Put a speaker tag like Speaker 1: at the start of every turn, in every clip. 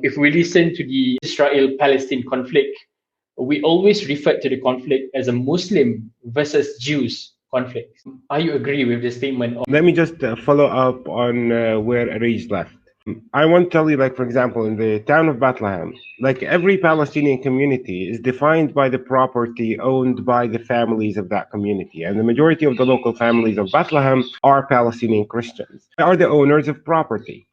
Speaker 1: If we listen to the Israel-Palestine conflict, we always refer to the conflict as a Muslim versus Jews conflict. Are you agree with this statement?
Speaker 2: Let me just follow up on where Arij left. I want to tell you, like, for example, in the town of Bethlehem, like every Palestinian community is defined by the property owned by the families of that community. And the majority of the local families of Bethlehem are Palestinian Christians. They are the owners of property.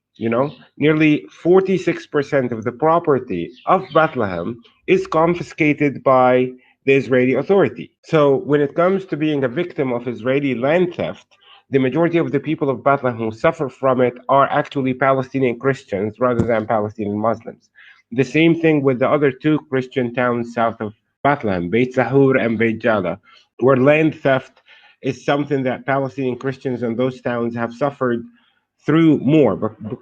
Speaker 2: Nearly 46% of the property of Bethlehem is confiscated by the Israeli authority. So when it comes to being a victim of Israeli land theft, the majority of the people of Bethlehem who suffer from it are actually Palestinian Christians rather than Palestinian Muslims. The same thing with the other two Christian towns south of Bethlehem, Beit Zahur and Beit Jala, where land theft is something that Palestinian Christians in those towns have suffered through more.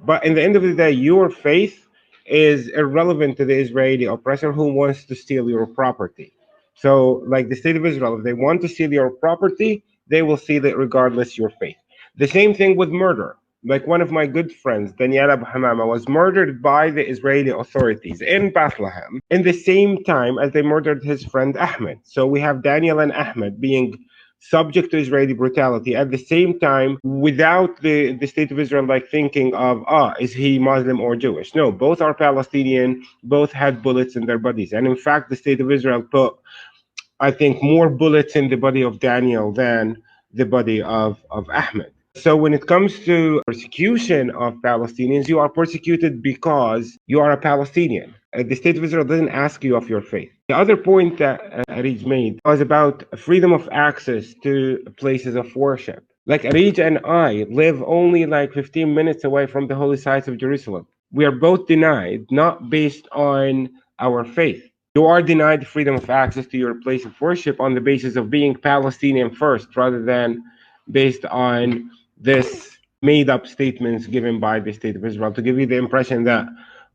Speaker 2: But in the end of the day, your faith is irrelevant to the Israeli oppressor who wants to steal your property. So, like the state of Israel, if they want to steal your property, they will steal it regardless your faith. The same thing with murder. Like one of my good friends, Daniel Abu was murdered by the Israeli authorities in Bethlehem in the same time as they murdered his friend Ahmed. So we have Daniel and Ahmed being subject to Israeli brutality at the same time without the state of Israel like thinking of, is he Muslim or Jewish? No, both are Palestinian, both had bullets in their bodies. And in fact, the state of Israel put, I think, more bullets in the body of Daniel than the body of Ahmed. So when it comes to persecution of Palestinians, you are persecuted because you are a Palestinian. The state of Israel doesn't ask you of your faith. The other point that Arij made was about freedom of access to places of worship. Like Arij and I live only like 15 minutes away from the holy sites of Jerusalem. We are both denied, not based on our faith. You are denied freedom of access to your place of worship on the basis of being Palestinian first, rather than based on this made-up statements given by the state of Israel to give you the impression that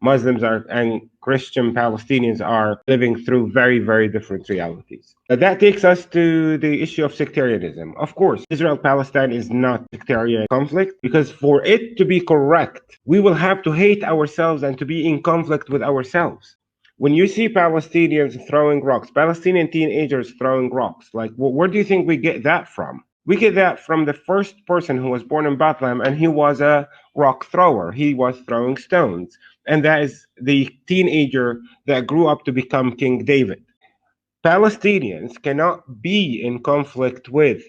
Speaker 2: Muslims and Christian Palestinians are living through very, very different realities. That takes us to the issue of sectarianism. Of course, Israel-Palestine is not sectarian conflict, because for it to be correct, we will have to hate ourselves and to be in conflict with ourselves. When you see Palestinians throwing rocks, Palestinian teenagers throwing rocks, like, where do you think we get that from? We get that from the first person who was born in Bethlehem, and he was a rock thrower. He was throwing stones. And that is the teenager that grew up to become King David. Palestinians cannot be in conflict with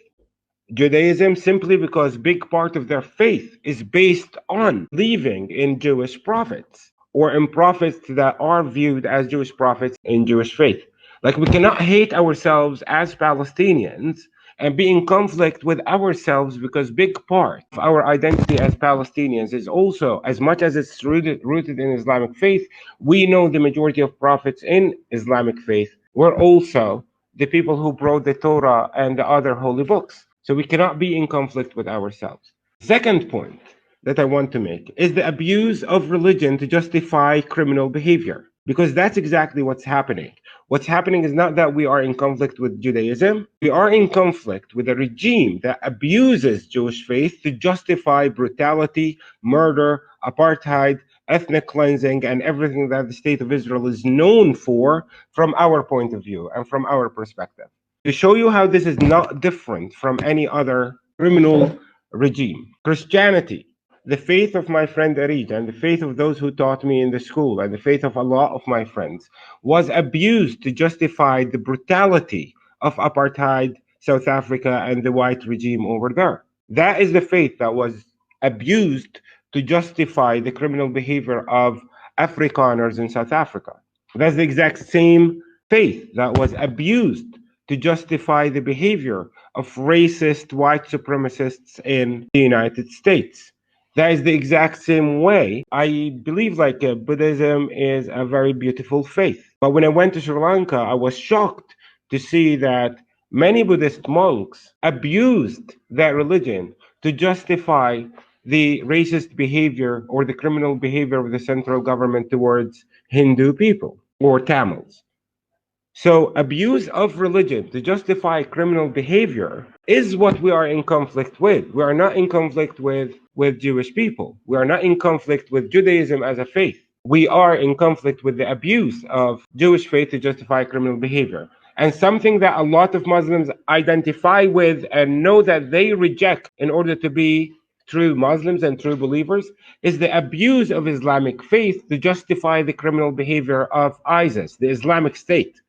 Speaker 2: Judaism simply because big part of their faith is based on believing in Jewish prophets, or in prophets that are viewed as Jewish prophets in Jewish faith. Like, we cannot hate ourselves as Palestinians and be in conflict with ourselves, because big part of our identity as Palestinians is also, as much as it's rooted in Islamic faith, we know the majority of prophets in Islamic faith were also the people who brought the Torah and the other holy books. So we cannot be in conflict with ourselves. Second point that I want to make is the abuse of religion to justify criminal behavior, because that's exactly what's happening. What's happening is not that we are in conflict with Judaism. We are in conflict with a regime that abuses Jewish faith to justify brutality, murder, apartheid, ethnic cleansing, and everything that the state of Israel is known for from our point of view and from our perspective. To show you how this is not different from any other criminal regime, Christianity, the faith of my friend Arij and the faith of those who taught me in the school and the faith of a lot of my friends was abused to justify the brutality of apartheid, South Africa, and the white regime over there. That is the faith that was abused to justify the criminal behavior of Afrikaners in South Africa. That's the exact same faith that was abused to justify the behavior of racist white supremacists in the United States. That is the exact same way. I believe Buddhism is a very beautiful faith. But when I went to Sri Lanka, I was shocked to see that many Buddhist monks abused that religion to justify the racist behavior or the criminal behavior of the central government towards Hindu people or Tamils. So abuse of religion to justify criminal behavior is what we are in conflict with. We are not in conflict with Jewish people. We are not in conflict with Judaism as a faith. we are in conflict with the abuse of Jewish faith to justify criminal behavior. And something that a lot of Muslims identify with and know that they reject in order to be true Muslims and true believers is the abuse of Islamic faith to justify the criminal behavior of ISIS, the Islamic State.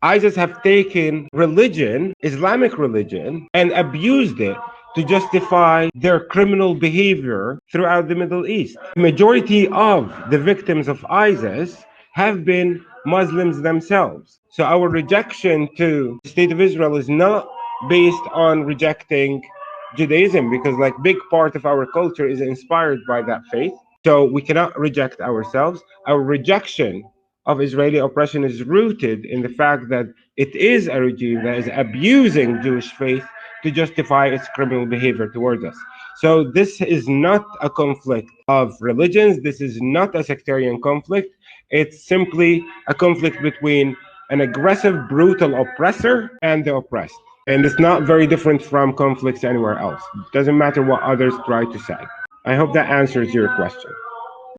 Speaker 2: ISIS have taken religion, Islamic religion, and abused it to justify their criminal behavior throughout the Middle East. The majority of the victims of ISIS have been Muslims themselves. So our rejection to the State of Israel is not based on rejecting Judaism, because like big part of our culture is inspired by that faith. So we cannot reject ourselves. Our rejection of Israeli oppression is rooted in the fact that it is a regime that is abusing Jewish faith to justify its criminal behavior towards us. So this is not a conflict of religions. This is not a sectarian conflict. It's simply a conflict between an aggressive, brutal oppressor and the oppressed. And it's not very different from conflicts anywhere else. It doesn't matter what others try to say. I hope that answers your question.